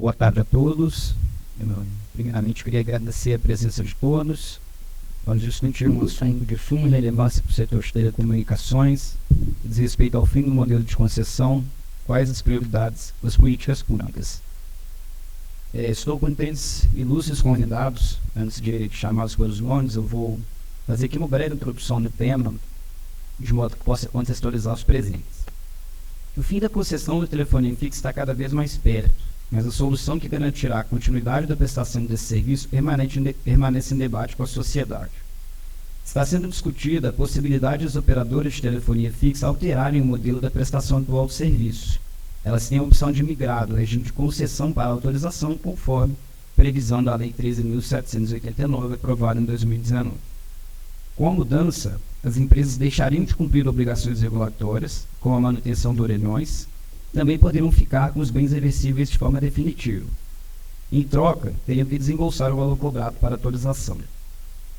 Boa tarde a todos. Primeiramente, queria agradecer a presença de todos. Nós discutimos um assunto de suma relevância para o setor de telecomunicações, diz respeito ao fim do modelo de concessão, quais as prioridades das políticas públicas. Estou com três ilustres convidados. Antes de chamá-los pelos nomes, eu vou fazer aqui uma breve introdução do tema, de modo que possa contextualizar os presentes. O fim da concessão do telefonia fixa está cada vez mais perto, mas a solução que garantirá a continuidade da prestação desse serviço permanece em debate com a sociedade. Está sendo discutida a possibilidade dos operadores de telefonia fixa alterarem o modelo da prestação atual do serviço. Elas têm a opção de migrar do regime de concessão para autorização, conforme previsão da Lei 13.789, aprovada em 2019. Com a mudança, as empresas deixariam de cumprir obrigações regulatórias, como a manutenção de orelhões, também poderão ficar com os bens reversíveis de forma definitiva. Em troca, teriam que desembolsar o valor cobrado para atualização.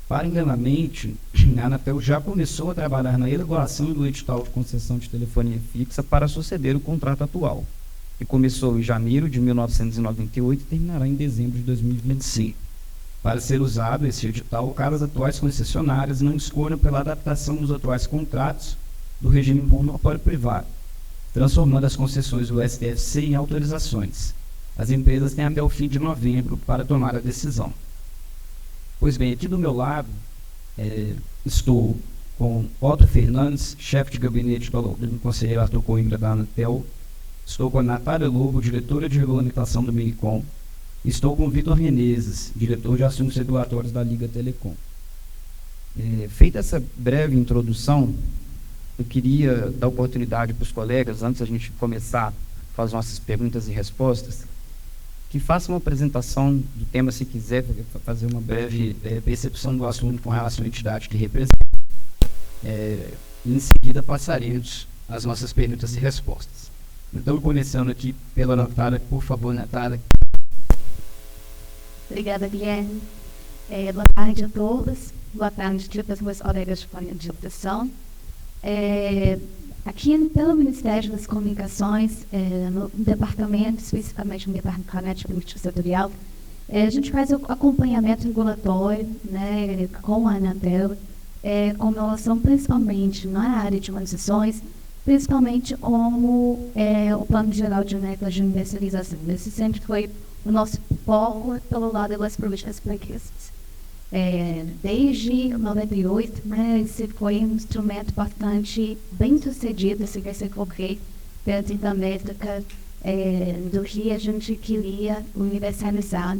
Paralelamente, a Anatel já começou a trabalhar na elaboração do edital de concessão de telefonia fixa para suceder o contrato atual, que começou em janeiro de 1998 e terminará em dezembro de 2025. Para ser usado esse edital, caso as atuais concessionárias não escolham pela adaptação dos atuais contratos do regime monopólio privado, transformando as concessões do STFC em autorizações. As empresas têm até o fim de novembro para tomar a decisão. Pois bem, aqui do meu lado, estou com Otto Fernandes, chefe de gabinete do conselheiro Arthur Coimbra da Anatel. Estou com a Natália Lobo, diretora de regulamentação do MINICOM. Estou com o Vitor Menezes, diretor de assuntos regulatórios da Liga Telecom. Feita essa breve introdução, eu queria dar oportunidade para os colegas, antes da gente começar a fazer nossas perguntas e respostas, que façam uma apresentação do tema, se quiser, fazer uma breve percepção do assunto com relação à entidade que representa. Em seguida, passaremos às nossas perguntas e respostas. Então, começando aqui pela Natália, por favor, Natália. Obrigada, Guilherme. Boa tarde a todos. Boa tarde para os meus colegas de votação. Aqui pelo Ministério das Comunicações, no departamento, especificamente no departamento de política setorial, a gente faz o acompanhamento regulatório, né, com a Anatel, com relação principalmente na área de concessões, principalmente como o Plano Geral de Metas de Universalização. Esse sempre foi o nosso foco pelo lado das políticas públicas. Desde 98, né, esse foi um instrumento bastante bem sucedido, esse vai ser concreto dentro da métrica do que a gente queria universalizar,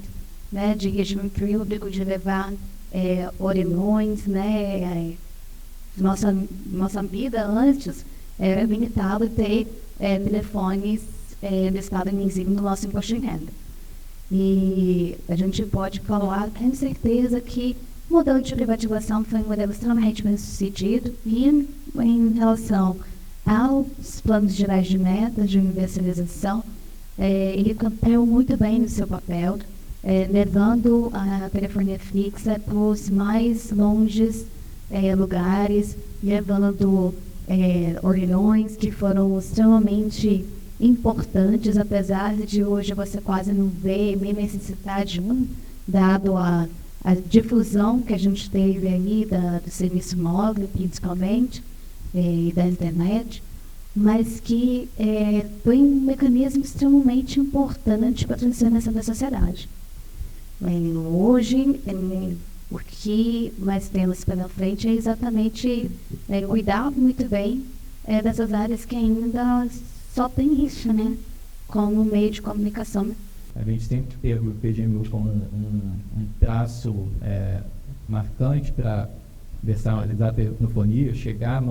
né, de regime público, de levar orelhões, né, nossa vida antes era limitada a ter telefones do Estado invisível no nosso imposto de renda. E a gente pode falar com certeza que o modelo de privatização foi um modelo extremamente bem sucedido e em relação aos planos gerais de metas de universalização, ele cumpriu muito bem no seu papel, levando a telefonia fixa para os mais longes lugares, levando orelhões que foram extremamente importantes, apesar de hoje você quase não ver nem necessidade dado a difusão que a gente teve aí do serviço móvel, principalmente, e da internet, mas que foi um mecanismo extremamente importante para a transformação da sociedade. Hoje, o que nós temos pela frente é exatamente cuidar muito bem dessas áreas que ainda só tem isso, né, como meio de comunicação. A gente sempre teve o PGMU como um traço marcante para versatilizar a telefonia, chegar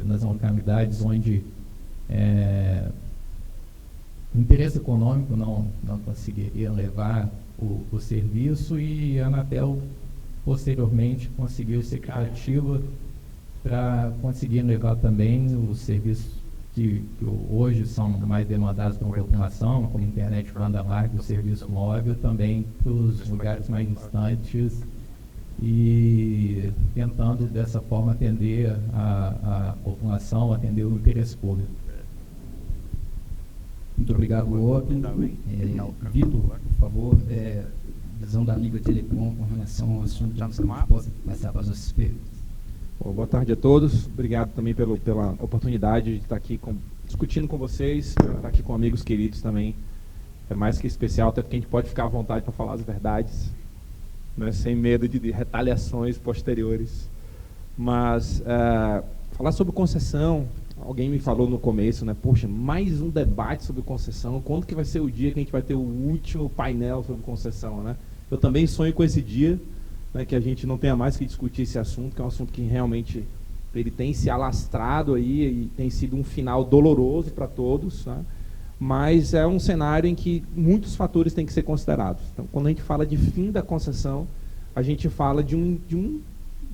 nas localidades onde o interesse econômico não conseguiria levar o serviço, e a Anatel posteriormente conseguiu ser criativa para conseguir levar também os serviços que hoje são mais demandados pela população, como internet banda larga, o serviço móvel, também para os lugares mais distantes, e tentando dessa forma atender a população, atender o interesse público. Muito obrigado, Otto. Vitor, por favor, visão da Liga Telecom com relação ao assunto que você pode passar para as nossas perguntas. Bom, boa tarde a todos. Obrigado também pela oportunidade de estar aqui discutindo com vocês, estar aqui com amigos queridos também. É mais que especial, até porque a gente pode ficar à vontade para falar as verdades, né, sem medo de retaliações posteriores. Mas falar sobre concessão, alguém me falou no começo, né? Poxa, mais um debate sobre concessão. Quando que vai ser o dia que a gente vai ter o último painel sobre concessão, né? Eu também sonho com esse dia, né, que a gente não tenha mais que discutir esse assunto, que é um assunto que realmente ele tem se alastrado aí e tem sido um final doloroso para todos, né? Mas é um cenário em que muitos fatores têm que ser considerados. Então, quando a gente fala de fim da concessão, a gente fala de uma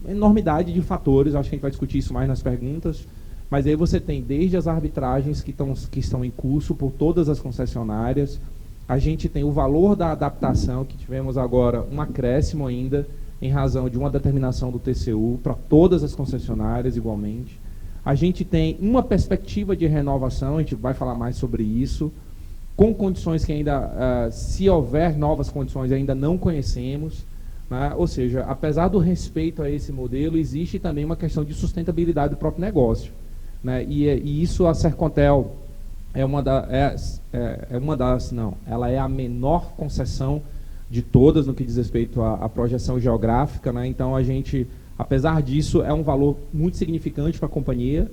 enormidade de fatores. Acho que a gente vai discutir isso mais nas perguntas, mas aí você tem desde as arbitragens que estão em curso por todas as concessionárias, a gente tem o valor da adaptação, que tivemos agora um acréscimo ainda, em razão de uma determinação do TCU, para todas as concessionárias igualmente. A gente tem uma perspectiva de renovação, a gente vai falar mais sobre isso, com condições que ainda, se houver novas condições, ainda não conhecemos, né? Ou seja, apesar do respeito a esse modelo, existe também uma questão de sustentabilidade do próprio negócio, né? E isso a Sercontel ela é a menor concessão de todas no que diz respeito à projeção geográfica, né? Então a gente, apesar disso, é um valor muito significante para a companhia,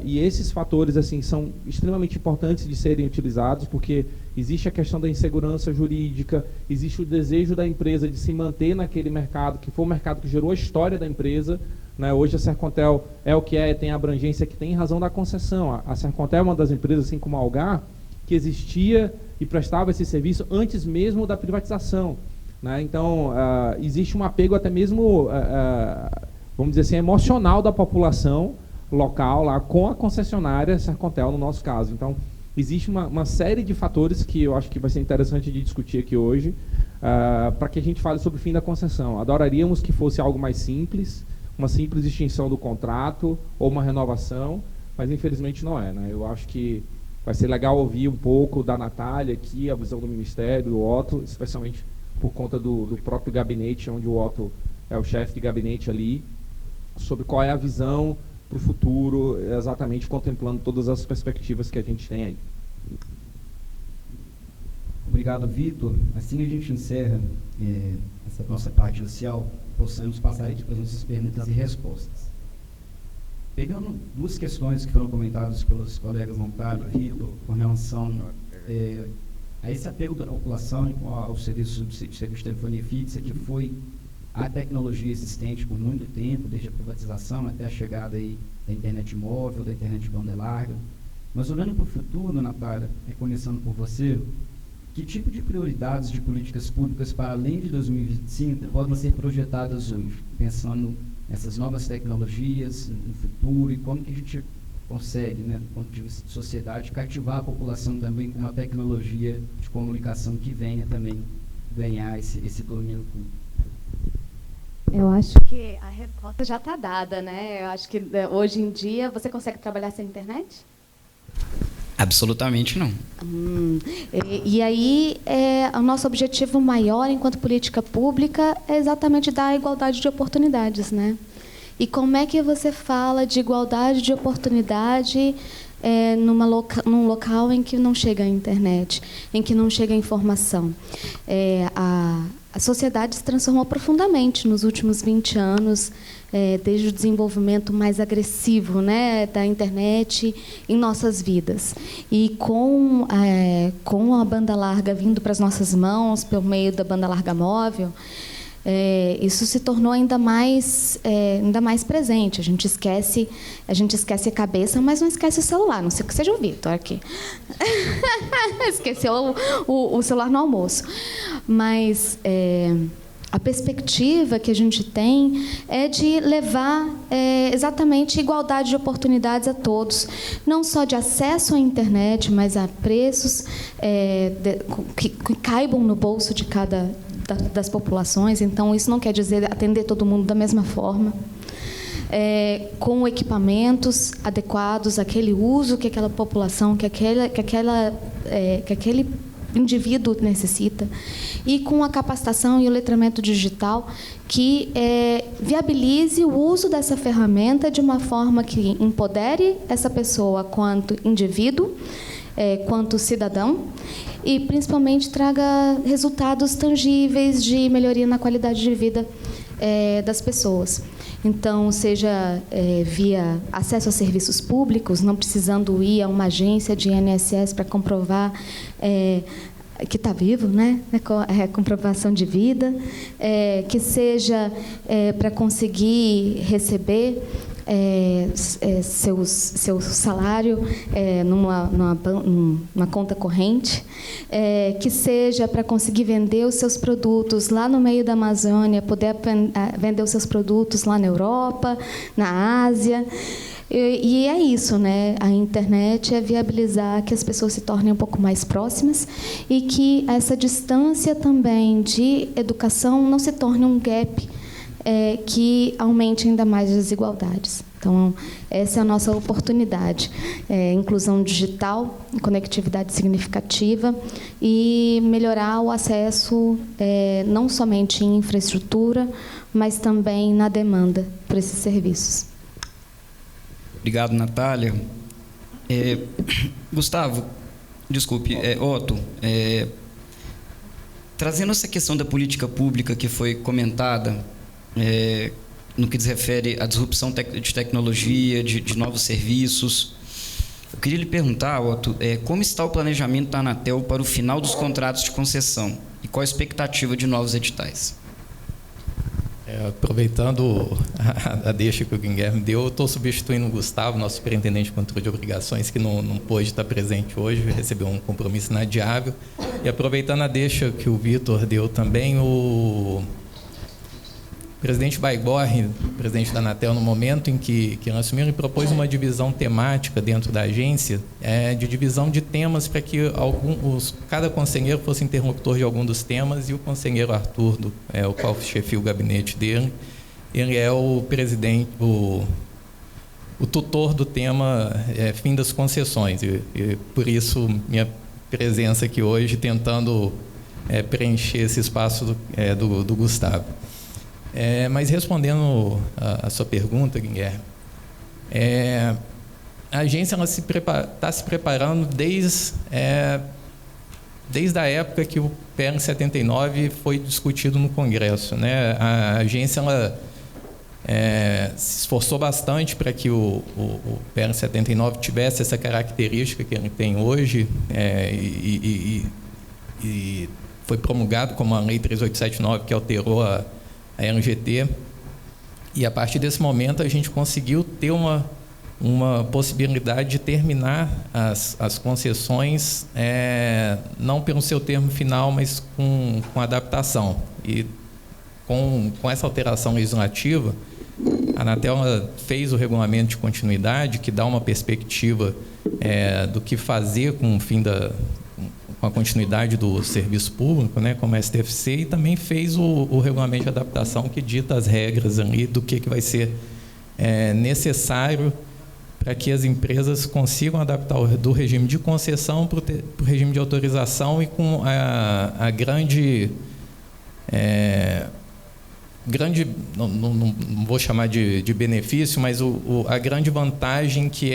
e esses fatores assim são extremamente importantes de serem utilizados, porque existe a questão da insegurança jurídica, existe o desejo da empresa de se manter naquele mercado, que foi o mercado que gerou a história da empresa, né? Hoje a Sercontel é o que é, tem a abrangência que tem em razão da concessão. A Sercontel é uma das empresas, assim como a Algar, que existia e prestava esse serviço antes mesmo da privatização, né? Então, existe um apego até mesmo, vamos dizer assim, emocional da população local lá com a concessionária Sercontel, no nosso caso. Então, existe uma série de fatores que eu acho que vai ser interessante de discutir aqui hoje, para que a gente fale sobre o fim da concessão. Adoraríamos que fosse algo mais simples, uma simples extinção do contrato ou uma renovação, mas infelizmente não é, né? Eu acho que vai ser legal ouvir um pouco da Natália aqui, a visão do Ministério, do Otto, especialmente por conta do próprio gabinete, onde o Otto é o chefe de gabinete ali, sobre qual é a visão para o futuro, exatamente contemplando todas as perspectivas que a gente tem aí. Obrigado, Vitor. Assim a gente encerra essa nossa parte inicial, possamos passar aqui para as nossas perguntas e respostas. Pegando duas questões que foram comentadas pelos colegas Montalho e Vitor, com relação a esse apego da população ao serviço de telefonia fixa, que foi a tecnologia existente por muito tempo, desde a privatização até a chegada aí da internet móvel, da internet de banda larga. Mas olhando para o futuro, Natália, começando por você, que tipo de prioridades de políticas públicas para além de 2025 podem ser projetadas hoje, pensando nessas novas tecnologias no futuro e como que a gente consegue, né, do ponto de vista de sociedade, cativar a população também com uma tecnologia de comunicação que venha também ganhar esse domínio público? Eu acho que a resposta já está dada, né? Eu acho que hoje em dia você consegue trabalhar sem internet? Absolutamente não. E aí, o nosso objetivo maior enquanto política pública é exatamente dar a igualdade de oportunidades, né? E como é que você fala de igualdade de oportunidade num local em que não chega a internet, em que não chega a informação? A sociedade se transformou profundamente nos últimos 20 anos, desde o desenvolvimento mais agressivo, né, da internet em nossas vidas. E com a banda larga vindo para as nossas mãos, pelo meio da banda larga móvel, isso se tornou ainda mais presente. A gente esquece a cabeça, mas não esquece o celular. Não sei o que seja o Vitor aqui. Esqueceu o celular no almoço. Mas a perspectiva que a gente tem é de levar exatamente igualdade de oportunidades a todos, não só de acesso à internet, mas a preços que caibam no bolso de das populações. Então, isso não quer dizer atender todo mundo da mesma forma. com equipamentos adequados àquele uso que aquela população, que aquele indivíduo necessita, e com a capacitação e o letramento digital que viabilize o uso dessa ferramenta de uma forma que empodere essa pessoa quanto indivíduo, quanto cidadão, e principalmente traga resultados tangíveis de melhoria na qualidade de vida das pessoas. Então, seja via acesso a serviços públicos, não precisando ir a uma agência de INSS para comprovar que está vivo, né? Comprovação de vida, que seja para conseguir receber seu salário numa conta corrente, que seja para conseguir vender os seus produtos lá no meio da Amazônia, poder vender os seus produtos lá na Europa, na Ásia. E é isso, né? A internet é viabilizar que as pessoas se tornem um pouco mais próximas e que essa distância também de educação não se torne um gap que aumente ainda mais as desigualdades. Então, essa é a nossa oportunidade. Inclusão digital, conectividade significativa e melhorar o acesso não somente em infraestrutura, mas também na demanda por esses serviços. Obrigado, Natália. Gustavo, desculpe, Otto, trazendo essa questão da política pública que foi comentada, no que diz refere à disrupção de tecnologia, de novos serviços, eu queria lhe perguntar, Otto, como está o planejamento da Anatel para o final dos contratos de concessão e qual a expectativa de novos editais? Aproveitando a deixa que o Guilherme deu, eu estou substituindo o Gustavo, nosso superintendente de controle de obrigações, que não pôde estar presente hoje, recebeu um compromisso inadiável. E aproveitando a deixa que o Vitor deu também, o presidente Baigorre, presidente da Anatel, no momento em que nós assumimos, ele propôs uma divisão temática dentro da agência, de divisão de temas para que cada conselheiro fosse interlocutor de algum dos temas, e o conselheiro Arthur, o qual chefia o gabinete dele, ele é o presidente, o tutor do tema fim das concessões, e por isso minha presença aqui hoje, tentando preencher esse espaço do Gustavo. Mas respondendo a sua pergunta, Guilherme, a agência está se preparando desde a época que o PL 79 foi discutido no Congresso, né? A agência se esforçou bastante para que o PL 79 tivesse essa característica que ele tem hoje, e foi promulgado como a Lei 3879, que alterou a LGT, e a partir desse momento a gente conseguiu ter uma possibilidade de terminar as concessões, não pelo seu termo final, mas com adaptação. E com essa alteração legislativa, a Anatel fez o regulamento de continuidade, que dá uma perspectiva do que fazer com o fim com a continuidade do serviço público, né, como a STFC, e também fez o regulamento de adaptação, que dita as regras ali do que vai ser necessário para que as empresas consigam adaptar do regime de concessão para o regime de autorização, e com a grande não vou chamar de benefício, mas a grande vantagem que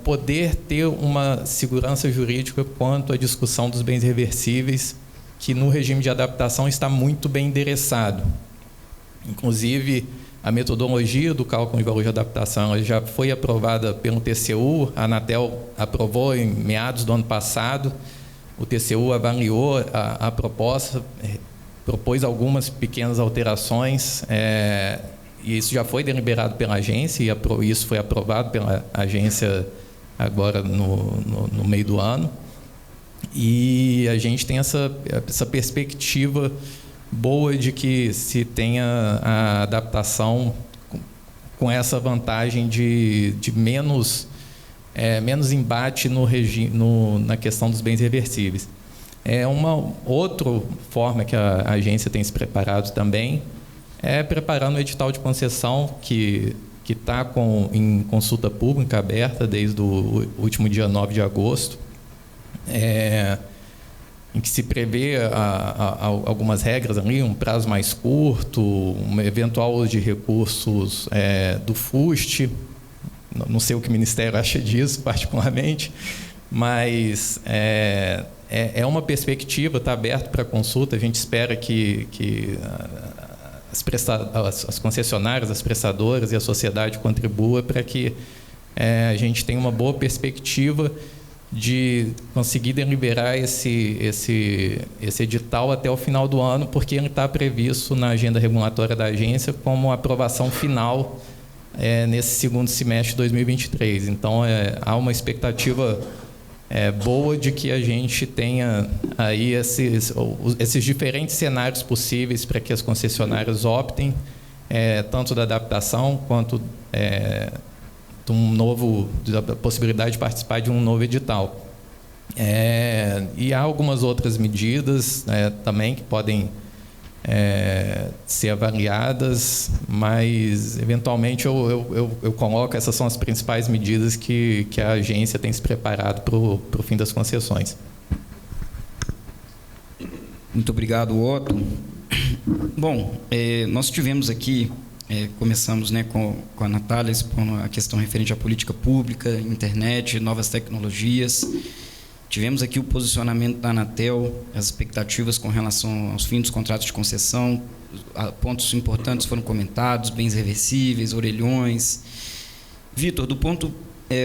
poder ter uma segurança jurídica quanto à discussão dos bens reversíveis, que no regime de adaptação está muito bem endereçado. Inclusive, a metodologia do cálculo de valor de adaptação já foi aprovada pelo TCU, a Anatel aprovou em meados do ano passado, o TCU avaliou a proposta, propôs algumas pequenas alterações, e isso já foi deliberado pela agência, e isso foi aprovado pela agência agora no meio do ano. E a gente tem essa perspectiva boa de que se tenha a adaptação com essa vantagem de menos embate na questão dos bens reversíveis. Uma outra forma que a agência tem se preparado também é preparando o edital de concessão que está em consulta pública aberta desde o último dia 9 de agosto, em que se prevê algumas regras ali, um prazo mais curto, um eventual uso de recursos do FUST. Não sei o que o Ministério acha disso, particularmente, mas é uma perspectiva, está aberto para consulta. A gente espera que as concessionárias, as prestadoras e a sociedade contribuam para que a gente tenha uma boa perspectiva de conseguir deliberar esse edital até o final do ano, porque ele está previsto na agenda regulatória da agência como aprovação final nesse segundo semestre de 2023. Então, há uma expectativa boa de que a gente tenha aí esses diferentes cenários possíveis para que as concessionárias optem, tanto da adaptação quanto da possibilidade de participar de um novo edital. E há algumas outras medidas também que podem ser avaliadas, mas eventualmente eu coloco, essas são as principais medidas que a agência tem se preparado para o fim das concessões. Muito obrigado, Otto. Bom, nós tivemos aqui, começamos com a Natália expondo a questão referente à política pública, internet, novas tecnologias. Tivemos aqui o posicionamento da Anatel, as expectativas com relação aos fins dos contratos de concessão, pontos importantes foram comentados, bens reversíveis, orelhões. Vitor, do ponto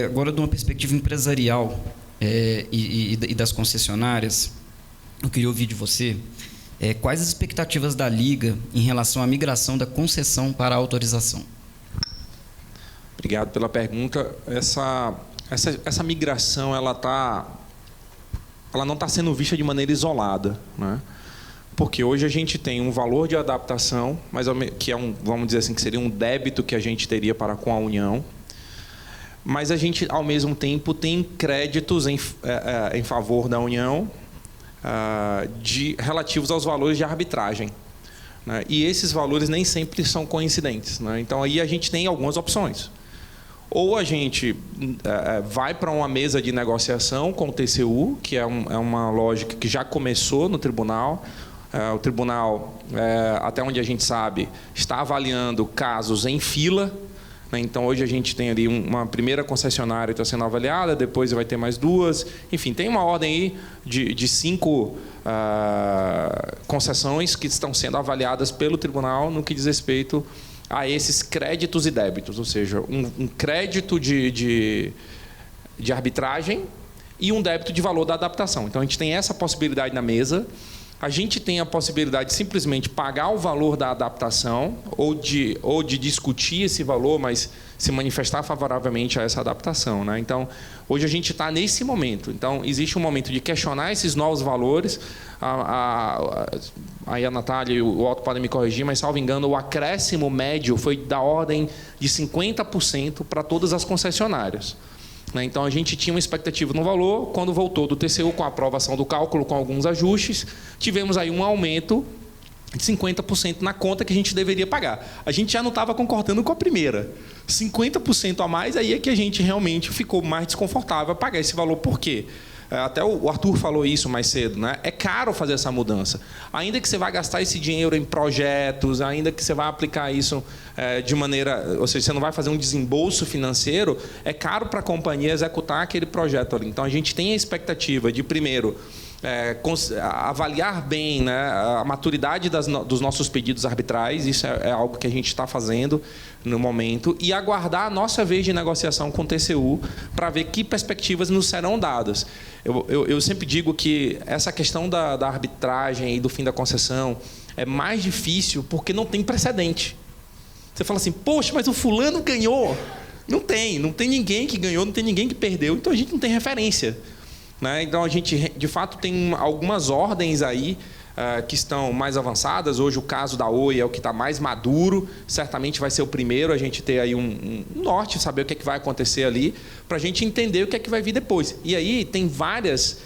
agora de uma perspectiva empresarial e das concessionárias, eu queria ouvir de você quais as expectativas da Liga em relação à migração da concessão para a autorização. Obrigado pela pergunta. Essa migração ela não está sendo vista de maneira isolada, né? Porque hoje a gente tem um valor de adaptação, mas que vamos dizer assim, que seria um débito que a gente teria para com a União, mas a gente, ao mesmo tempo, tem créditos em favor da União relativos aos valores de arbitragem, né? E esses valores nem sempre são coincidentes, né? Então, aí a gente tem algumas opções. Ou a gente vai para uma mesa de negociação com o TCU, que é uma lógica que já começou no tribunal. O tribunal, até onde a gente sabe, está avaliando casos em fila, né? Então, hoje a gente tem ali uma primeira concessionária que está sendo avaliada, depois vai ter mais duas. Enfim, tem uma ordem aí de 5 concessões que estão sendo avaliadas pelo tribunal no que diz respeito a esses créditos e débitos, ou seja, um crédito de arbitragem e um débito de valor da adaptação. Então, a gente tem essa possibilidade na mesa. A gente tem a possibilidade de simplesmente pagar o valor da adaptação ou de discutir esse valor, mas se manifestar favoravelmente a essa adaptação, né? Então, hoje a gente está nesse momento. Então, existe um momento de questionar esses novos valores. Aí a Natália e o Otto podem me corrigir, mas, salvo engano, o acréscimo médio foi da ordem de 50% para todas as concessionárias. Então, a gente tinha uma expectativa no valor. Quando voltou do TCU com a aprovação do cálculo, com alguns ajustes, tivemos aí um aumento de 50% na conta que a gente deveria pagar. A gente já não estava concordando com a primeira. 50% a mais, aí é que a gente realmente ficou mais desconfortável a pagar esse valor. Por quê? Até o Arthur falou isso mais cedo, né? É caro fazer essa mudança. Ainda que você vá gastar esse dinheiro em projetos, ainda que você vá aplicar isso de maneira... Ou seja, você não vai fazer um desembolso financeiro, é caro para a companhia executar aquele projeto ali. Então, a gente tem a expectativa de, primeiro, avaliar bem, né, a maturidade dos nossos pedidos arbitrais. Isso é algo que a gente está fazendo no momento, e aguardar a nossa vez de negociação com o TCU para ver que perspectivas nos serão dadas. Eu sempre digo que essa questão da arbitragem e do fim da concessão é mais difícil porque não tem precedente. Você fala assim, poxa, mas o fulano ganhou. Não tem ninguém que ganhou, não tem ninguém que perdeu, então a gente não tem referência, né? Então, a gente, de fato, tem algumas ordens aí que estão mais avançadas. Hoje, o caso da Oi é o que está mais maduro. Certamente vai ser o primeiro a gente ter aí um norte, saber o que é que vai acontecer ali, para a gente entender o que é que vai vir depois. E aí tem várias,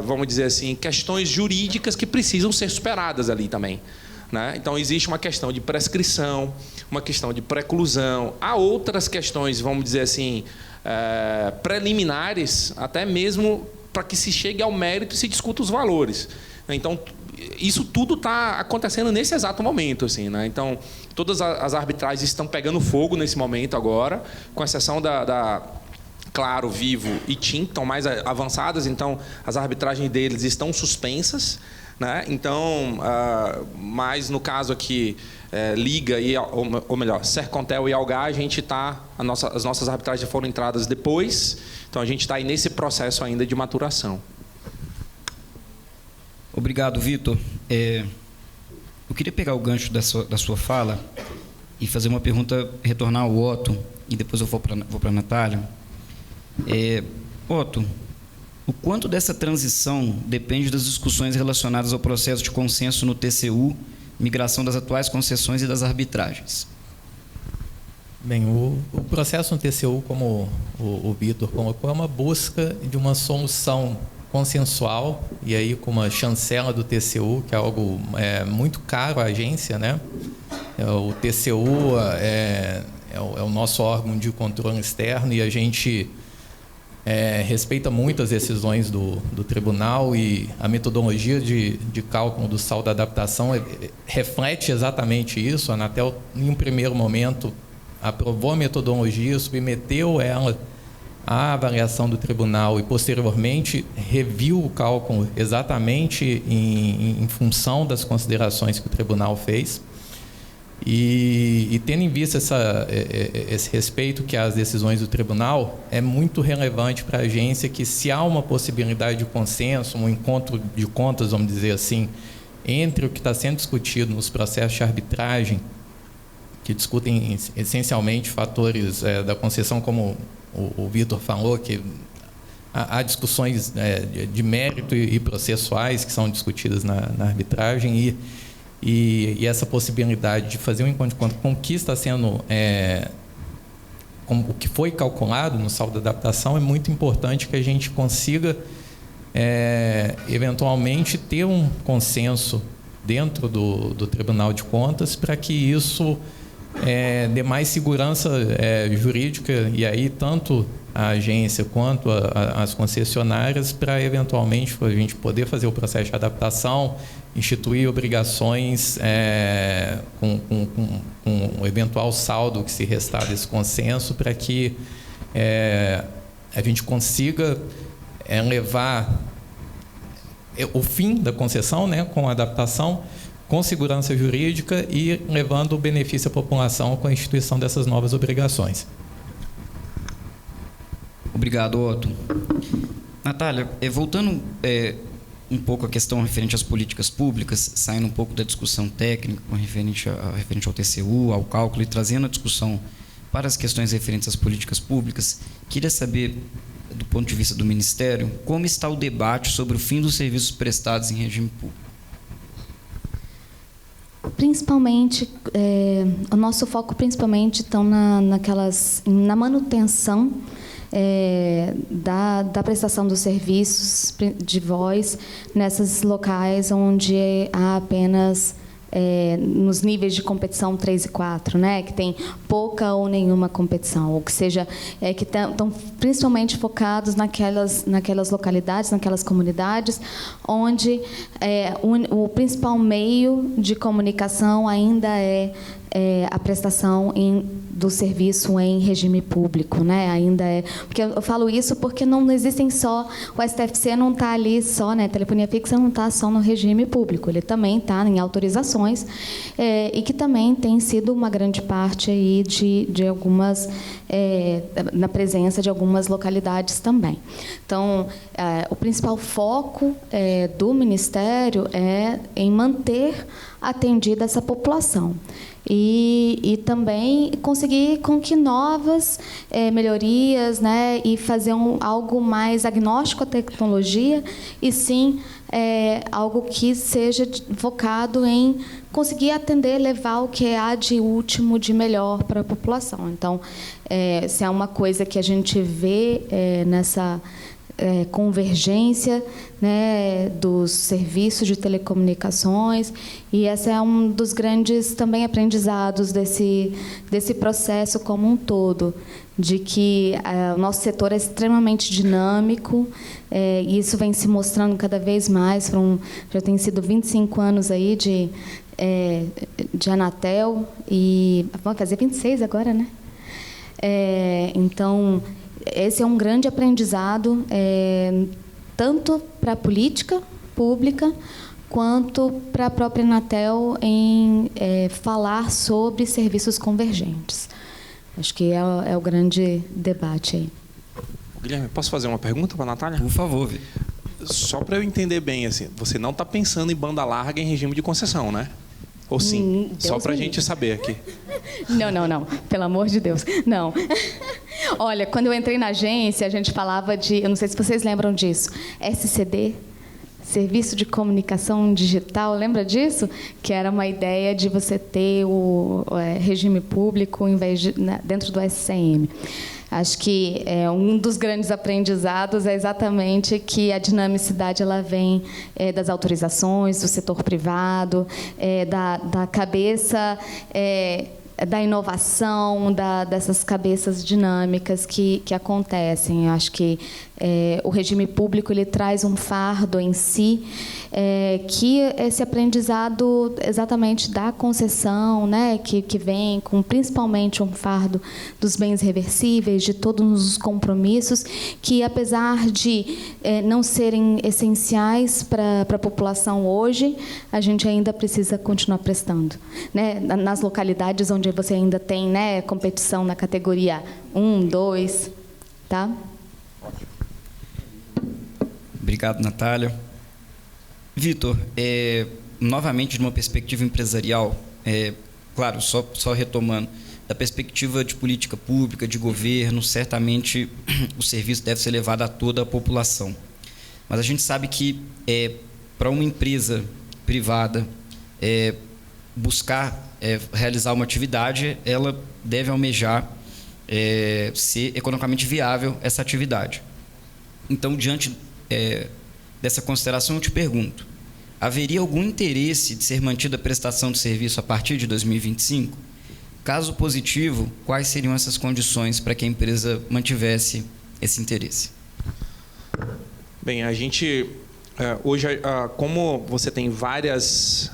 vamos dizer assim, questões jurídicas que precisam ser superadas ali também, né? Então, existe uma questão de prescrição, uma questão de preclusão. Há outras questões, vamos dizer assim, preliminares, até mesmo para que se chegue ao mérito e se discuta os valores. Então, isso tudo está acontecendo nesse exato momento, assim, né? Então, todas as arbitragens estão pegando fogo nesse momento agora, com exceção da Claro, Vivo e TIM, que estão mais avançadas. Então, as arbitragens deles estão suspensas, né? Então, mas no caso aqui, Liga, ou melhor, Sercontel e Algar, a gente está... As nossas arbitragens foram entradas depois, então a gente está aí nesse processo ainda de maturação. Obrigado, Vitor. Eu queria pegar o gancho da sua fala e fazer uma pergunta, retornar ao Otto, e depois eu vou para a Natália. Otto, o quanto dessa transição depende das discussões relacionadas ao processo de consenso no TCU, migração das atuais concessões e das arbitragens? Bem, o processo no TCU, como o Vitor colocou, é uma busca de uma solução consensual, e aí com uma chancela do TCU, que é algo muito caro à agência, né? O TCU é o nosso órgão de controle externo, e a gente respeita muito as decisões do tribunal, e a metodologia de cálculo do saldo da adaptação reflete exatamente isso. A Anatel, em um primeiro momento, aprovou a metodologia, submeteu ela à avaliação do tribunal e, posteriormente, reviu o cálculo exatamente em função das considerações que o tribunal fez. E tendo em vista esse respeito que as decisões do tribunal, é muito relevante para a agência que, se há uma possibilidade de consenso, um encontro de contas, vamos dizer assim, entre o que está sendo discutido nos processos de arbitragem, que discutem essencialmente fatores da concessão, como o Vitor falou, que há discussões de mérito e processuais que são discutidas na arbitragem, e essa possibilidade de fazer um encontro de conta com o que está sendo, com o que foi calculado no saldo da adaptação, é muito importante que a gente consiga, eventualmente, ter um consenso dentro do Tribunal de Contas, para que isso dê mais segurança jurídica, e aí tanto a agência quanto as concessionárias, para eventualmente a gente poder fazer o processo de adaptação, instituir obrigações com o eventual saldo que se restar desse consenso, para que a gente consiga levar o fim da concessão, né, com a adaptação, com segurança jurídica, e levando o benefício à população com a instituição dessas novas obrigações. Obrigado, Otto. Natália, voltando um pouco à questão referente às políticas públicas, saindo um pouco da discussão técnica referente ao TCU, ao cálculo, e trazendo a discussão para as questões referentes às políticas públicas, queria saber, do ponto de vista do Ministério, como está o debate sobre o fim dos serviços prestados em regime público? Principalmente, o nosso foco principalmente estão na manutenção da prestação dos serviços de voz nesses locais onde há apenas nos níveis de competição 3 e 4, né, que tem pouca ou nenhuma competição, ou que seja, que estão principalmente focados naquelas localidades, naquelas comunidades onde o principal meio de comunicação ainda a prestação do serviço em regime público, né? Ainda porque eu falo isso porque não existem só, o STFC não está ali só, né? A telefonia fixa não está só no regime público, ele também está em autorizações, e que também tem sido uma grande parte aí de algumas, na presença de algumas localidades também. Então, o principal foco do Ministério é em manter atendida essa população. E também conseguir com que novas melhorias, né, e fazer algo mais agnóstico à tecnologia, e sim algo que seja focado em conseguir atender, levar o que há de último, de melhor para a população. Então, se é uma coisa que a gente vê convergência, né, dos serviços de telecomunicações, e esse é um dos grandes também aprendizados desse processo como um todo, de que o nosso setor é extremamente dinâmico, e isso vem se mostrando cada vez mais. Já tem sido 25 anos aí de Anatel, e vamos fazer 26 agora, né? Então, esse é um grande aprendizado, tanto para a política pública quanto para a própria Anatel em falar sobre serviços convergentes. Acho que é o grande debate aí. Guilherme, posso fazer uma pergunta para a Natália? Por favor, Vitor. Só para eu entender bem, assim, você não está pensando em banda larga em regime de concessão, né? Ou sim? Só para a gente saber aqui. Não. Pelo amor de Deus. Não. Olha, quando eu entrei na agência, a gente falava de... Eu não sei se vocês lembram disso. SCD, Serviço de Comunicação Digital. Lembra disso? Que era uma ideia de você ter o regime público em vez de, dentro do SCM. Acho que um dos grandes aprendizados é exatamente que a dinamicidade ela vem das autorizações, do setor privado, da cabeça, da inovação, dessas cabeças dinâmicas que acontecem. Eu acho que o regime público ele traz um fardo em si, que esse aprendizado exatamente da concessão, né, que vem com principalmente um fardo dos bens reversíveis, de todos os compromissos, que apesar de não serem essenciais para a população hoje, a gente ainda precisa continuar prestando, né, nas localidades onde você ainda tem, né, competição na categoria 1, 2, tá? Obrigado, Natália. Vitor, novamente, de uma perspectiva empresarial, claro, só retomando, da perspectiva de política pública, de governo, certamente o serviço deve ser levado a toda a população. Mas a gente sabe que, para uma empresa privada buscar realizar uma atividade, ela deve almejar ser economicamente viável essa atividade. Então, diante dessa consideração, eu te pergunto, haveria algum interesse de ser mantida a prestação de serviço a partir de 2025? Caso positivo, quais seriam essas condições para que a empresa mantivesse esse interesse? Bem, a gente, hoje, como você tem várias,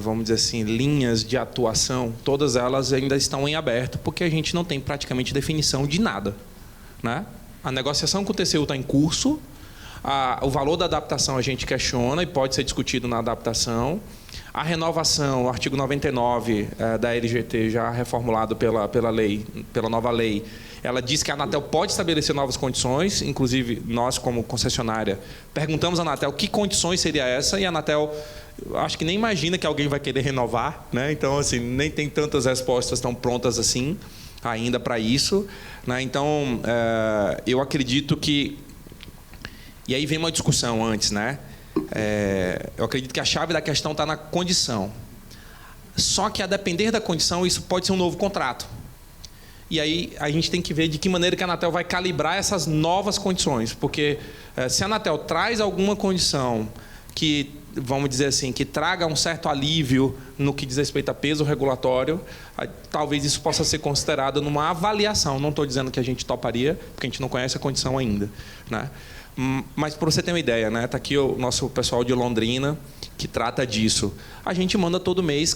vamos dizer assim, linhas de atuação, todas elas ainda estão em aberto, porque a gente não tem praticamente definição de nada, né? A negociação com o TCU está em curso. O valor da adaptação a gente questiona e pode ser discutido na adaptação. A renovação, o artigo 99 da LGT, já reformulado pela nova lei, ela diz que a Anatel pode estabelecer novas condições, inclusive nós, como concessionária, perguntamos à Anatel que condições seria essa, e a Anatel, acho que nem imagina que alguém vai querer renovar, né? Então, assim, nem tem tantas respostas tão prontas assim ainda para isso, né? Então, eu acredito que... E aí vem uma discussão antes, né? Eu acredito que a chave da questão está na condição. Só que, a depender da condição, isso pode ser um novo contrato. E aí a gente tem que ver de que maneira que a Anatel vai calibrar essas novas condições. Porque se a Anatel traz alguma condição que, vamos dizer assim, que traga um certo alívio no que diz respeito a peso regulatório, talvez isso possa ser considerado numa avaliação. Não estou dizendo que a gente toparia, porque a gente não conhece a condição ainda, né? Mas, para você ter uma ideia, né? Está aqui o nosso pessoal de Londrina, que trata disso. A gente manda todo mês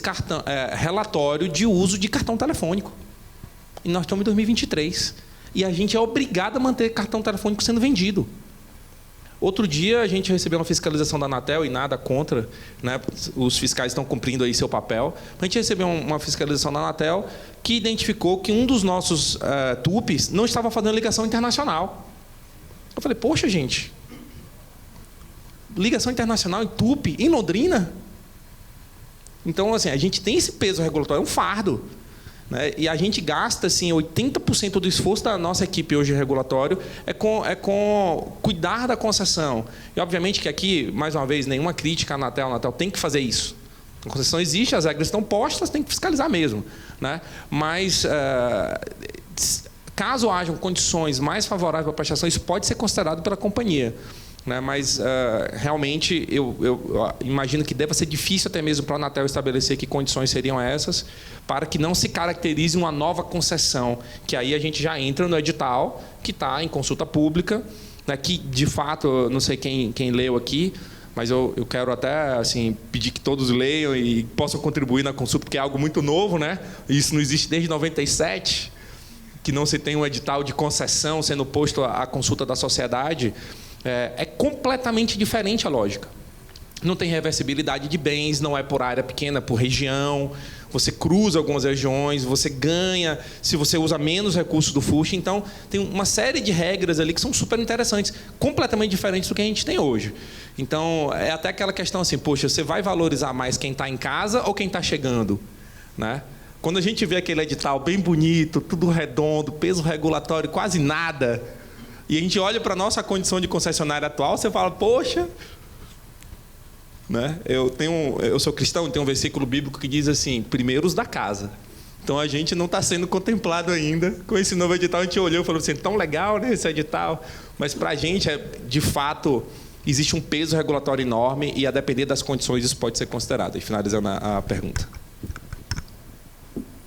relatório de uso de cartão telefônico. E nós estamos em 2023. E a gente é obrigado a manter cartão telefônico sendo vendido. Outro dia, a gente recebeu uma fiscalização da Anatel, e nada contra, né? Os fiscais estão cumprindo aí seu papel. A gente recebeu uma fiscalização da Anatel que identificou que um dos nossos TUPs não estava fazendo ligação internacional. Eu falei, poxa, gente, ligação internacional em TUP, em Londrina? Então, assim, a gente tem esse peso regulatório, é um fardo, né? E a gente gasta, assim, 80% do esforço da nossa equipe hoje regulatório é com cuidar da concessão. E, obviamente, que aqui, mais uma vez, nenhuma crítica à Anatel. A Anatel tem que fazer isso. A concessão existe, as regras estão postas, tem que fiscalizar mesmo, né? Mas... Caso hajam condições mais favoráveis para a prestação, isso pode ser considerado pela companhia. Né? Mas, realmente, eu imagino que deva ser difícil até mesmo para a Anatel estabelecer que condições seriam essas, para que não se caracterize uma nova concessão, que aí a gente já entra no edital, que está em consulta pública, né? Que, de fato, não sei quem leu aqui, mas eu quero até assim, pedir que todos leiam e possam contribuir na consulta, porque é algo muito novo, né? Isso não existe desde 97, que não se tem um edital de concessão sendo posto à consulta da sociedade. É completamente diferente a lógica. Não tem reversibilidade de bens, não é por área pequena, por região. Você cruza algumas regiões, você ganha se você usa menos recursos do FUST. Então, tem uma série de regras ali que são super interessantes, completamente diferentes do que a gente tem hoje. Então, é até aquela questão assim, poxa, você vai valorizar mais quem está em casa ou quem está chegando? Né? Quando a gente vê aquele edital bem bonito, tudo redondo, peso regulatório, quase nada, e a gente olha para a nossa condição de concessionária atual, você fala, poxa... Né? Eu sou cristão e tem um versículo bíblico que diz assim, primeiro os da casa. Então a gente não está sendo contemplado ainda com esse novo edital. A gente olhou e falou assim, tão legal, né, esse edital, mas para a gente de fato existe um peso regulatório enorme e a depender das condições isso pode ser considerado. E finalizando a pergunta.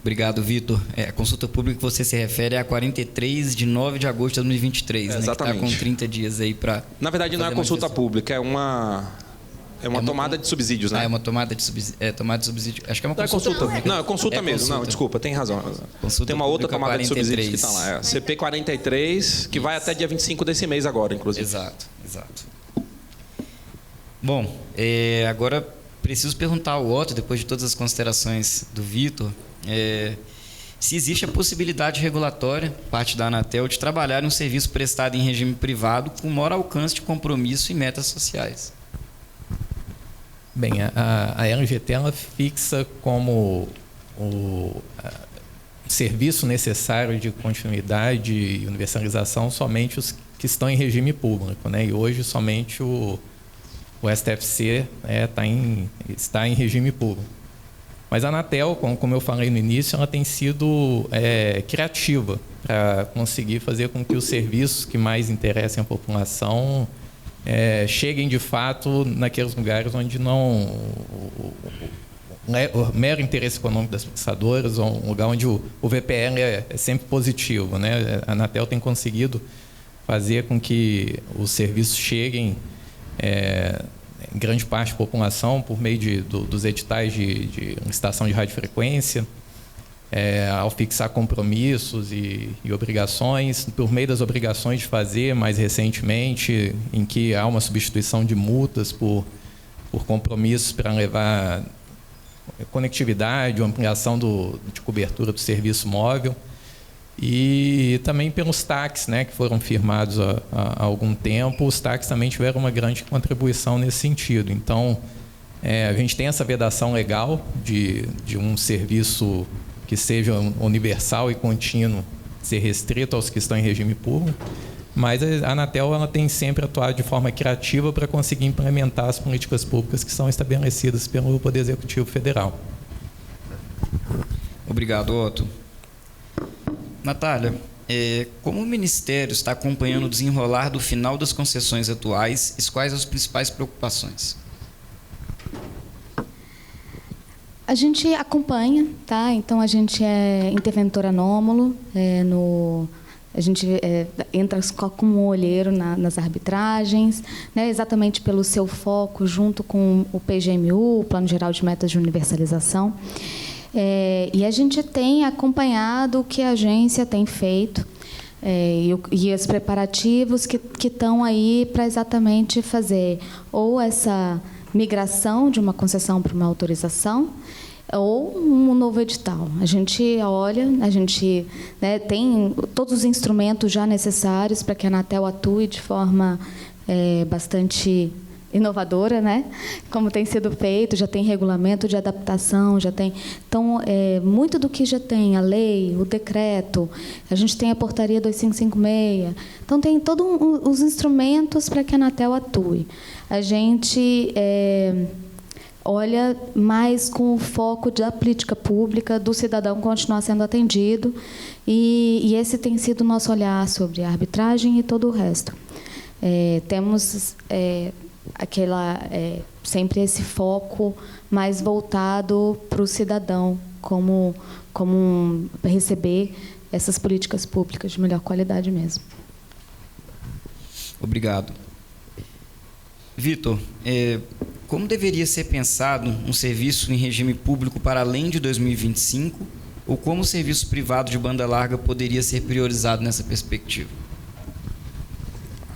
Obrigado, Vitor. A consulta pública que você se refere é a 43 de 9 de agosto de 2023, né? Exatamente. Que está com 30 dias aí para... Na verdade não é consulta pública, é uma tomada de subsídios, né? É uma tomada de subsídio. Tomada de subsídio. Acho que é uma consulta. Não, é consulta mesmo. Consulta. Não, desculpa, tem razão. Consulta tem uma outra tomada 43. de subsídios que está lá. CP 43, que vai até dia 25 desse mês agora, inclusive. Exato. Bom, agora preciso perguntar ao Otto, depois de todas as considerações do Vitor, se existe a possibilidade regulatória, parte da Anatel, de trabalhar em um serviço prestado em regime privado com maior alcance de compromisso e metas sociais. Bem, a LGT ela fixa como o serviço necessário de continuidade e universalização somente os que estão em regime público, né? E hoje somente o STFC está em regime público. Mas a Anatel, como eu falei no início, ela tem sido criativa para conseguir fazer com que os serviços que mais interessem à população cheguem de fato naqueles lugares onde não o mero interesse econômico das prestadoras, ou um lugar onde o VPL é sempre positivo, né? A Anatel tem conseguido fazer com que os serviços cheguem em grande parte da população por meio dos editais de licitação de radiofrequência, ao fixar compromissos e obrigações, por meio das obrigações de fazer, mais recentemente, em que há uma substituição de multas por compromissos para levar conectividade, ampliação de cobertura do serviço móvel, e também pelos TACs, né, que foram firmados há algum tempo. Os TACs também tiveram uma grande contribuição nesse sentido. Então, a gente tem essa vedação legal de um serviço que seja universal e contínuo ser restrito aos que estão em regime público, mas a Anatel ela tem sempre atuado de forma criativa para conseguir implementar as políticas públicas que são estabelecidas pelo Poder Executivo Federal. Obrigado, Otto. Natália, como o Ministério está acompanhando o desenrolar do final das concessões atuais e quais as principais preocupações? A gente acompanha, tá? Então a gente é interventor anômalo, a gente entra como um olheiro nas arbitragens, né? Exatamente pelo seu foco junto com o PGMU, o Plano Geral de Metas de Universalização. E a gente tem acompanhado o que a agência tem feito e os preparativos que estão aí para exatamente fazer ou essa migração de uma concessão para uma autorização ou um novo edital. A gente olha, a gente tem todos os instrumentos já necessários para que a Anatel atue de forma bastante inovadora, né? Como tem sido feito, já tem regulamento de adaptação, já tem. Então, muito do que já tem, a lei, o decreto, a gente tem a portaria 2556. Então, tem todos os instrumentos para que a Anatel atue. A gente olha mais com o foco da política pública, do cidadão continuar sendo atendido, e esse tem sido o nosso olhar sobre a arbitragem e todo o resto. Temos sempre esse foco mais voltado para o cidadão, como receber essas políticas públicas de melhor qualidade mesmo. Obrigado. Vitor, como deveria ser pensado um serviço em regime público para além de 2025, ou como o serviço privado de banda larga poderia ser priorizado nessa perspectiva?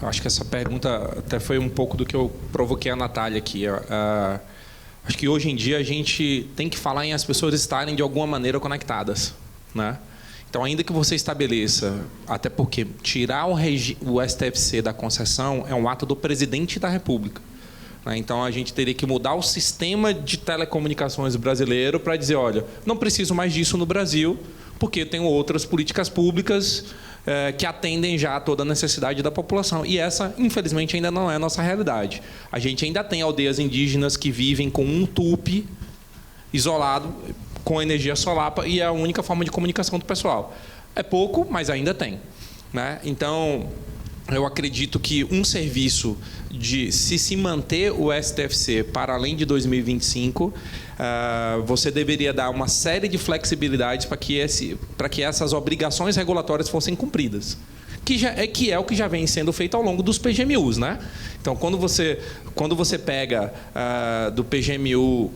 Acho que essa pergunta até foi um pouco do que eu provoquei a Natália aqui. Acho que hoje em dia a gente tem que falar em as pessoas estarem de alguma maneira conectadas, né? Então, ainda que você estabeleça, até porque tirar o STFC da concessão é um ato do presidente da República, né? Então, a gente teria que mudar o sistema de telecomunicações brasileiro para dizer, olha, não preciso mais disso no Brasil, porque eu tenho outras políticas públicas que atendem já a toda a necessidade da população. E essa, infelizmente, ainda não é a nossa realidade. A gente ainda tem aldeias indígenas que vivem com um tupi isolado, com energia solar, e é a única forma de comunicação do pessoal. É pouco, mas ainda tem, né? Então, eu acredito que um serviço de se manter o STFC para além de 2025, você deveria dar uma série de flexibilidades para que essas obrigações regulatórias fossem cumpridas. Que é o que já vem sendo feito ao longo dos PGMUs, né? Então, quando você pega do PGMU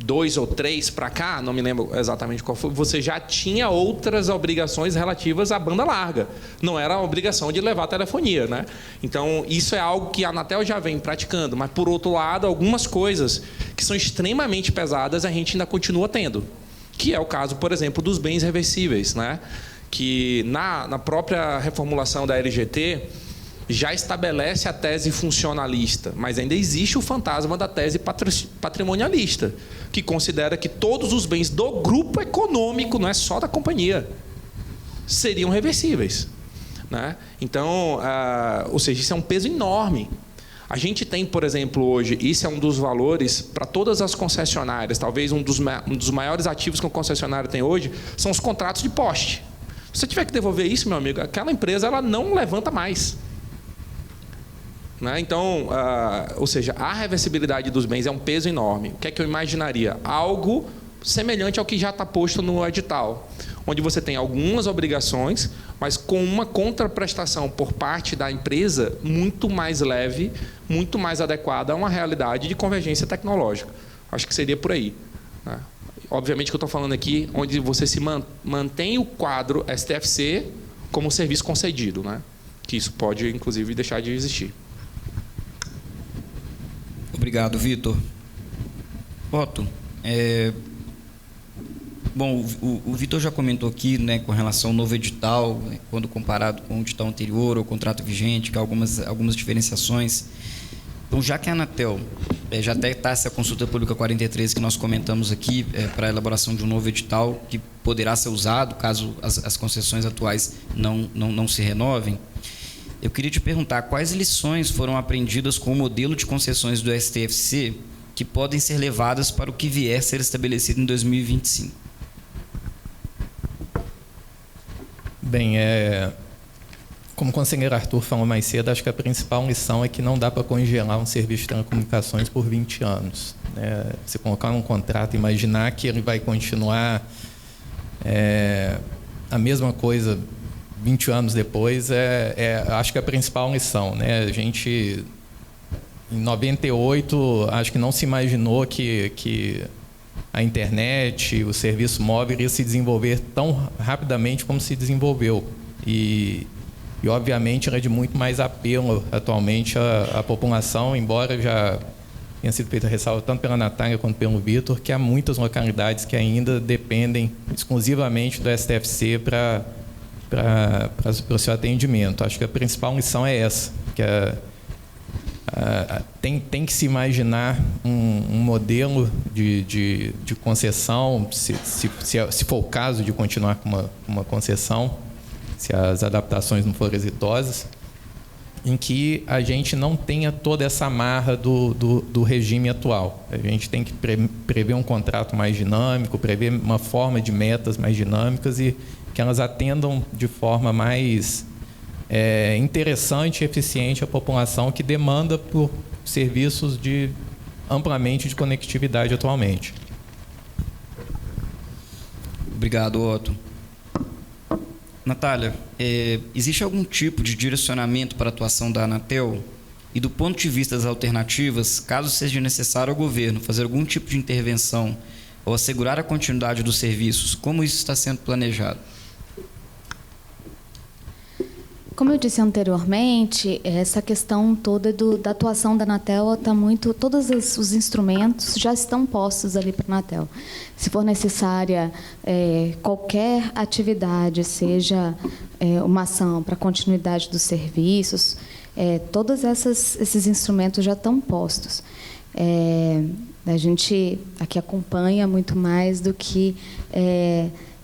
2 ou 3 para cá, não me lembro exatamente qual foi, você já tinha outras obrigações relativas à banda larga. Não era a obrigação de levar a telefonia, né? Então, isso é algo que a Anatel já vem praticando, mas, por outro lado, algumas coisas que são extremamente pesadas a gente ainda continua tendo, que é o caso, por exemplo, dos bens reversíveis, né? Que na própria reformulação da LGT já estabelece a tese funcionalista, mas ainda existe o fantasma da tese patrimonialista, que considera que todos os bens do grupo econômico, não é só da companhia, seriam reversíveis, né? Então, ou seja, isso é um peso enorme. A gente tem, por exemplo, hoje, isso é um dos valores para todas as concessionárias, talvez um dos maiores ativos que um concessionário tem hoje, são os contratos de poste. Se você tiver que devolver isso, meu amigo, aquela empresa ela não levanta mais, né? Então, ou seja, a reversibilidade dos bens é um peso enorme. O que é que eu imaginaria? Algo semelhante ao que já está posto no edital, onde você tem algumas obrigações, mas com uma contraprestação por parte da empresa muito mais leve, muito mais adequada a uma realidade de convergência tecnológica. Acho que seria por aí, né? Obviamente que eu estou falando aqui onde você se mantém o quadro STFC como serviço concedido, né? Que isso pode, inclusive, deixar de existir. Obrigado, Vitor. Otto, bom, o Vitor já comentou aqui, né, com relação ao novo edital, né, quando comparado com o edital anterior ou contrato vigente, que há algumas diferenciações. Então, já que a Anatel já até está essa consulta pública 43 que nós comentamos aqui para a elaboração de um novo edital que poderá ser usado caso as concessões atuais não se renovem, eu queria te perguntar quais lições foram aprendidas com o modelo de concessões do STFC que podem ser levadas para o que vier a ser estabelecido em 2025. Bem, como o conselheiro Arthur falou mais cedo, acho que a principal lição é que não dá para congelar um serviço de telecomunicações por 20 anos. Né? Se colocar num contrato, imaginar que ele vai continuar a mesma coisa 20 anos depois, acho que é a principal lição, né? A gente, em 98, acho que não se imaginou que a internet, o serviço móvel ia se desenvolver tão rapidamente como se desenvolveu. E obviamente, era de muito mais apelo atualmente à população, embora já tenha sido feita ressalva tanto pela Natália quanto pelo Vitor, que há muitas localidades que ainda dependem exclusivamente do STFC para o seu atendimento. Acho que a principal lição é essa, que tem que se imaginar um modelo de concessão, se for o caso de continuar com uma concessão, se as adaptações não forem exitosas, em que a gente não tenha toda essa amarra do regime atual. A gente tem que prever um contrato mais dinâmico, prever uma forma de metas mais dinâmicas e que elas atendam de forma mais interessante e eficiente a população que demanda por serviços amplamente de conectividade atualmente. Obrigado, Otto. Natália, existe algum tipo de direcionamento para a atuação da Anatel? E do ponto de vista das alternativas, caso seja necessário ao governo fazer algum tipo de intervenção ou assegurar a continuidade dos serviços, como isso está sendo planejado? Como eu disse anteriormente, essa questão toda da atuação da Anatel está muito... Todos os instrumentos já estão postos ali para a Anatel. Se for necessária qualquer atividade, seja uma ação para a continuidade dos serviços, todos esses instrumentos já estão postos. A gente aqui acompanha muito mais do que...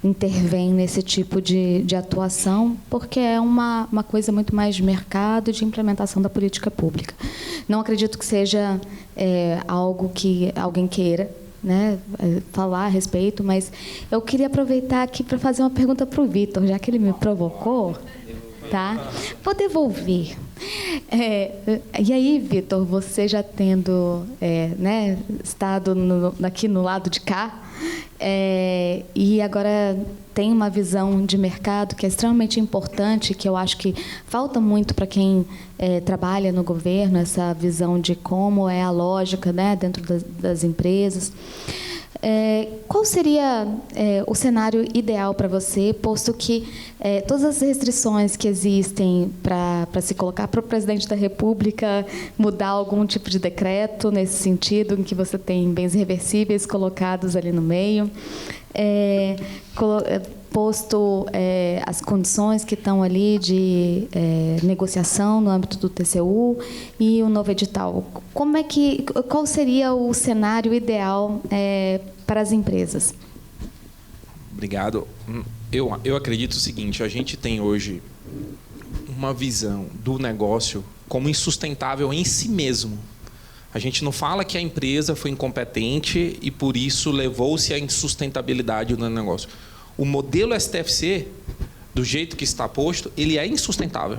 intervém nesse tipo de atuação, porque é uma coisa muito mais de mercado, de implementação da política pública. Não acredito que seja algo que alguém queira, né, falar a respeito, mas eu queria aproveitar aqui para fazer uma pergunta para o Vitor, já que ele me provocou. Tá? Vou devolver. E aí, Vitor, você já tendo né, estado aqui no lado de cá, e agora tem uma visão de mercado que é extremamente importante, que eu acho que falta muito para quem trabalha no governo, essa visão de como é a lógica, né, dentro das empresas. Qual seria o cenário ideal para você, posto que todas as restrições que existem para se colocar para o presidente da República mudar algum tipo de decreto nesse sentido, em que você tem bens reversíveis colocados ali no meio, posto as condições que estão ali de negociação no âmbito do TCU e o novo edital. Qual seria o cenário ideal para as empresas? Obrigado. Eu acredito o seguinte, a gente tem hoje uma visão do negócio como insustentável em si mesmo. A gente não fala que a empresa foi incompetente e, por isso, levou-se à insustentabilidade do negócio. O modelo STFC, do jeito que está posto, ele é insustentável.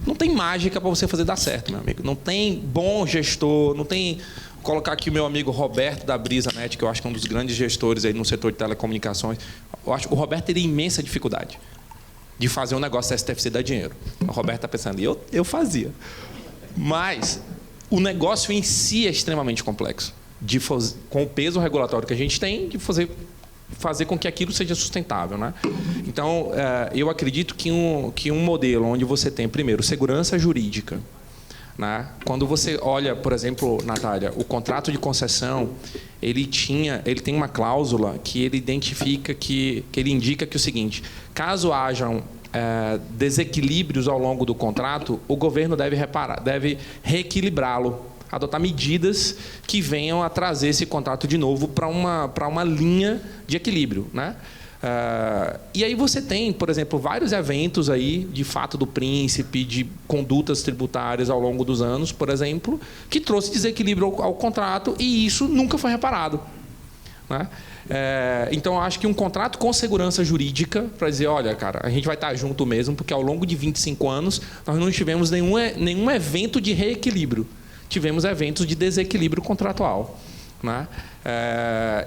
Não tem mágica para você fazer dar certo, meu amigo. Não tem bom gestor, não tem... Vou colocar aqui o meu amigo Roberto da BrisaNet, que eu acho que é um dos grandes gestores aí no setor de telecomunicações. Eu acho que o Roberto teria imensa dificuldade de fazer um negócio STFC dar dinheiro. O Roberto está pensando, eu fazia. Mas o negócio em si é extremamente complexo. Com o peso regulatório que a gente tem, de fazer com que aquilo seja sustentável, né? Então, eu acredito que um modelo onde você tem, primeiro, segurança jurídica, né? Quando você olha, por exemplo, Natália, o contrato de concessão, ele tem uma cláusula que ele identifica que ele indica que o seguinte: caso hajam desequilíbrios ao longo do contrato, o governo deve reequilibrá-lo, adotar medidas que venham a trazer esse contrato de novo para uma linha de equilíbrio, né? E aí você tem, por exemplo, vários eventos aí de fato do príncipe, de condutas tributárias ao longo dos anos, por exemplo, que trouxe desequilíbrio ao contrato e isso nunca foi reparado, né? Então, eu acho que um contrato com segurança jurídica para dizer, olha, cara, a gente vai estar junto mesmo, porque ao longo de 25 anos nós não tivemos nenhum evento de reequilíbrio. Tivemos eventos de desequilíbrio contratual, né?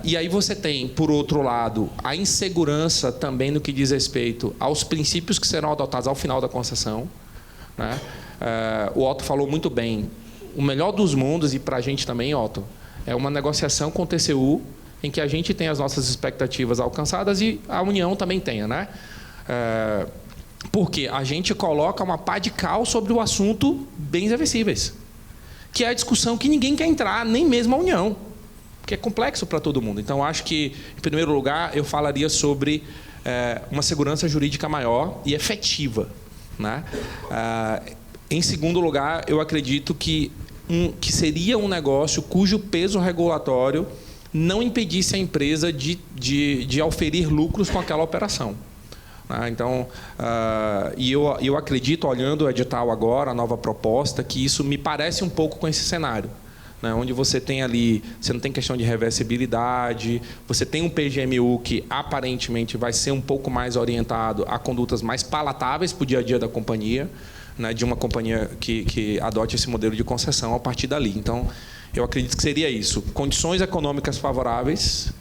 E aí você tem, por outro lado, a insegurança também no que diz respeito aos princípios que serão adotados ao final da concessão, né? O Otto falou muito bem. O melhor dos mundos, e para a gente também, Otto, é uma negociação com o TCU em que a gente tem as nossas expectativas alcançadas e a União também tenha, né? Porque a gente coloca uma pá de cal sobre o assunto bens reversíveis, que é a discussão que ninguém quer entrar, nem mesmo a União, porque é complexo para todo mundo. Então, acho que, em primeiro lugar, eu falaria sobre uma segurança jurídica maior e efetiva, né? Em segundo lugar, eu acredito que seria um negócio cujo peso regulatório não impedisse a empresa de auferir lucros com aquela operação. Então, eu acredito, olhando o edital agora, a nova proposta, que isso me parece um pouco com esse cenário, né? Onde você tem ali, você não tem questão de reversibilidade, você tem um PGMU que aparentemente vai ser um pouco mais orientado a condutas mais palatáveis para o dia a dia da companhia, né? De uma companhia que adote esse modelo de concessão a partir dali. Então, eu acredito que seria isso: condições econômicas favoráveis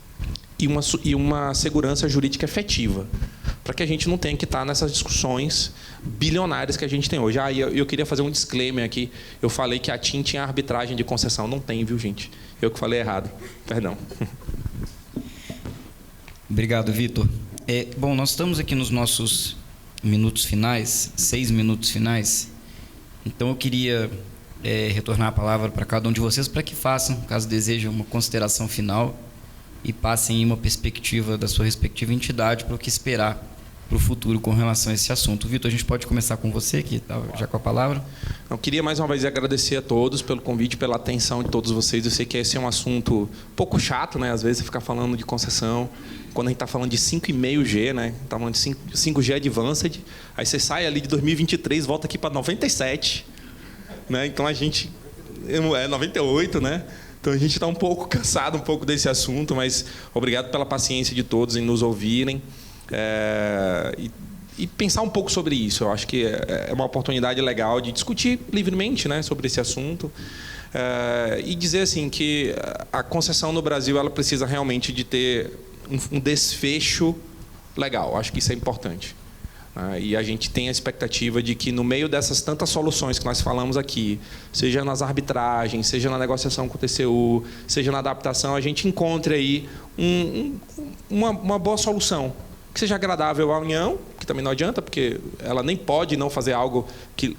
e uma segurança jurídica efetiva, para que a gente não tenha que estar nessas discussões bilionárias que a gente tem hoje. Eu queria fazer um disclaimer aqui. Eu falei que a TIM tinha arbitragem de concessão. Não tem, viu, gente? Eu que falei errado. Perdão. Obrigado, Vitor. Bom, nós estamos aqui nos nossos minutos finais, 6 minutos finais. Então, eu queria retornar a palavra para cada um de vocês para que façam, caso desejem, uma consideração final e passem uma perspectiva da sua respectiva entidade para o que esperar para o futuro com relação a esse assunto. Vitor, a gente pode começar com você, que está já com a palavra. Eu queria mais uma vez agradecer a todos pelo convite, pela atenção de todos vocês. Eu sei que esse é um assunto um pouco chato, né? Às vezes você fica falando de concessão, quando a gente está falando de 5,5G, né? Está falando de 5G Advanced, aí você sai ali de 2023, volta aqui para 97, né? Então a gente... 98, né? Então a gente está um pouco cansado desse assunto, mas obrigado pela paciência de todos em nos ouvirem e pensar um pouco sobre isso. Eu acho que é uma oportunidade legal de discutir livremente, né, sobre esse assunto, e dizer assim que a concessão no Brasil ela precisa realmente de ter um desfecho legal. Acho que isso é importante. E a gente tem a expectativa de que, no meio dessas tantas soluções que nós falamos aqui, seja nas arbitragens, seja na negociação com o TCU, seja na adaptação, a gente encontre aí uma boa solução, que seja agradável à União, que também não adianta, porque ela nem pode não fazer algo que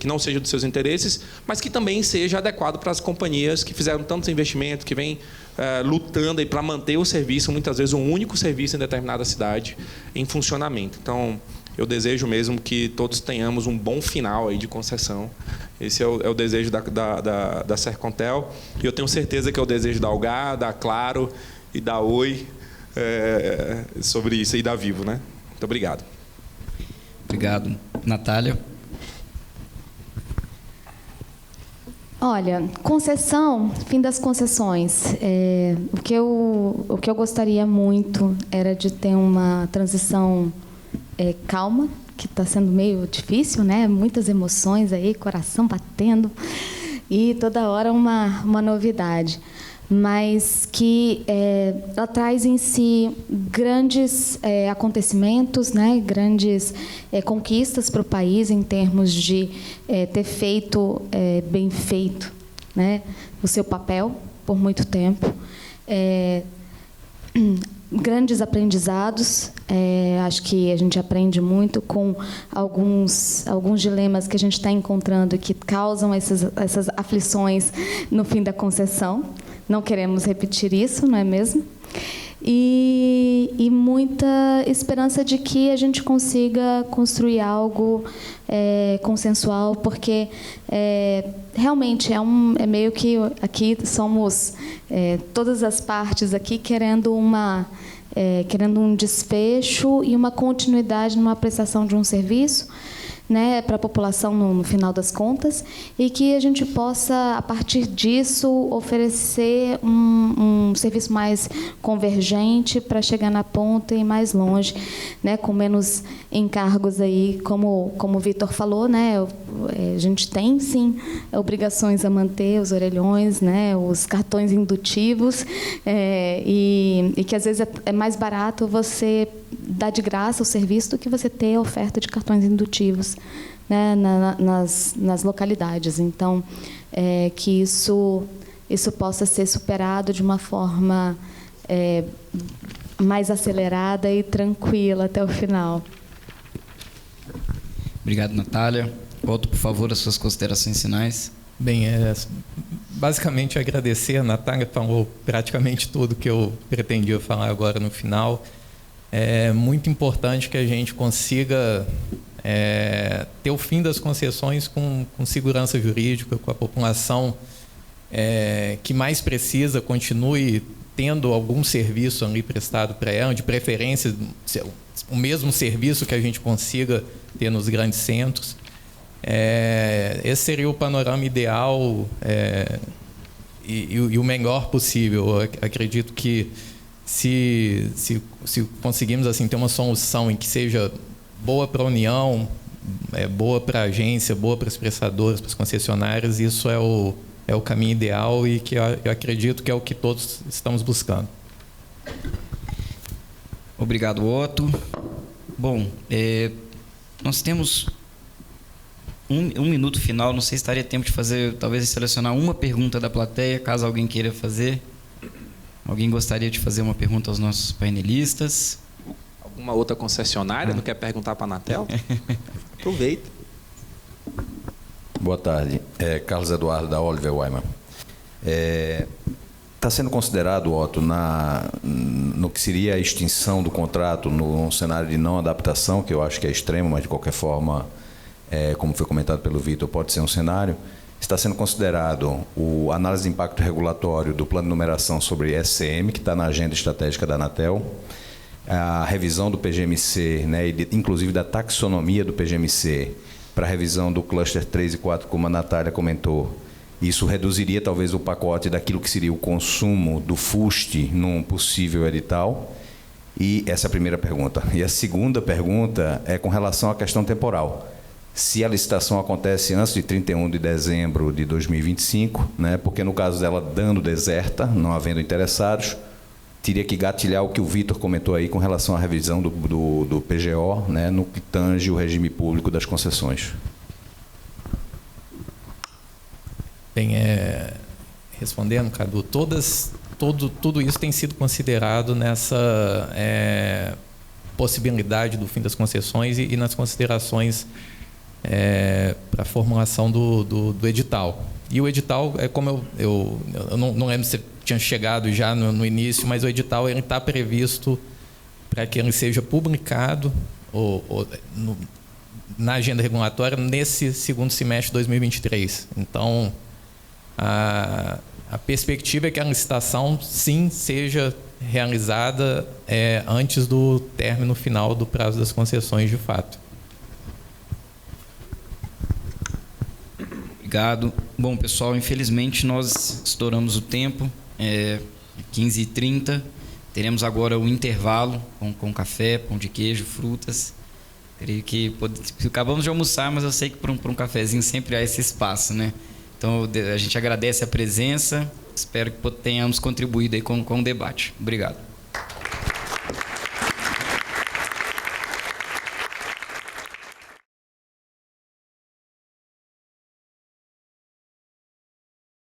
não seja dos seus interesses, mas que também seja adequado para as companhias que fizeram tantos investimentos, que vêm lutando para manter o serviço, muitas vezes um único serviço em determinada cidade, em funcionamento. Então, eu desejo mesmo que todos tenhamos um bom final aí de concessão. Esse é o desejo da Sercontel, e eu tenho certeza que é o desejo da Algar, da Claro e da Oi, sobre isso, e da Vivo, né? Muito obrigado. Obrigado. Natália? Olha, concessão, fim das concessões. O que eu gostaria muito era de ter uma transição calma, que está sendo meio difícil, né? Muitas emoções aí, coração batendo, e toda hora uma novidade. Mas que ela traz em si grandes acontecimentos, né? Grandes conquistas para o país em termos de ter feito bem feito, né? O seu papel por muito tempo. Grandes aprendizados. Acho que a gente aprende muito com alguns dilemas que a gente está encontrando que causam essas aflições no fim da concessão. Não queremos repetir isso, não é mesmo? E muita esperança de que a gente consiga construir algo consensual, porque realmente é meio que aqui somos todas as partes aqui querendo um desfecho e uma continuidade numa prestação de um serviço, né, para a população no final das contas, e que a gente possa, a partir disso, oferecer um serviço mais convergente para chegar na ponta e mais longe, né, com menos encargos aí, como o Vitor falou, né, a gente tem sim obrigações a manter, os orelhões, né, os cartões indutivos, e que às vezes é mais barato você dar de graça o serviço do que você ter a oferta de cartões indutivos, né, nas localidades. Então, que isso possa ser superado de uma forma mais acelerada e tranquila até o final. Obrigado, Natália. Volto, por favor, às suas considerações finais. Bem, basicamente agradecer. A Natália falou praticamente tudo que eu pretendia falar agora no final. É muito importante que a gente consiga ter o fim das concessões com segurança jurídica, com a população que mais precisa continue tendo algum serviço ali prestado para ela, de preferência o mesmo serviço que a gente consiga ter nos grandes centros. Esse seria o panorama ideal e o melhor possível. Eu acredito que se conseguirmos assim, ter uma solução em que seja boa para a União, boa para a agência, boa para as prestadoras, para as concessionárias, isso é o caminho ideal e que eu acredito que é o que todos estamos buscando. Obrigado, Otto. Bom, nós temos um minuto final. Não sei se estaria tempo de fazer, talvez selecionar uma pergunta da plateia, caso alguém queira fazer. Alguém gostaria de fazer uma pergunta aos nossos painelistas? Alguma outra concessionária não quer perguntar para a Anatel? Aproveita. Boa tarde. Carlos Eduardo, da Oliver Wyman. Está sendo considerado, Otto, no que seria a extinção do contrato num cenário de não adaptação, que eu acho que é extremo, mas de qualquer forma, como foi comentado pelo Vitor, pode ser um cenário. Está sendo considerado a análise de impacto regulatório do plano de numeração sobre SCM, que está na agenda estratégica da Anatel, a revisão do PGMC, né, inclusive da taxonomia do PGMC, para a revisão do cluster 3 e 4, como a Natália comentou. Isso reduziria talvez o pacote daquilo que seria o consumo do FUST num possível edital. E essa é a primeira pergunta. E a segunda pergunta é com relação à questão temporal. Se a licitação acontece antes de 31 de dezembro de 2025, né, porque no caso dela dando deserta, não havendo interessados, teria que gatilhar o que o Vitor comentou aí com relação à revisão do PGO, né, no que tange o regime público das concessões. Bem, respondendo, Cadu, tudo isso tem sido considerado nessa possibilidade do fim das concessões e nas considerações para a formulação do edital. E o edital, como eu não lembro se tinha chegado já no início, mas o edital está previsto para que ele seja publicado na agenda regulatória nesse segundo semestre de 2023. Então, a perspectiva é que a licitação, sim, seja realizada antes do término final do prazo das concessões, de fato. Obrigado. Bom, pessoal, infelizmente nós estouramos o tempo, 15h30. Teremos agora o intervalo com café, pão de queijo, frutas. Creio que acabamos de almoçar, mas eu sei que para um cafezinho sempre há esse espaço, né? Então, a gente agradece a presença. Espero que tenhamos contribuído aí com o debate. Obrigado.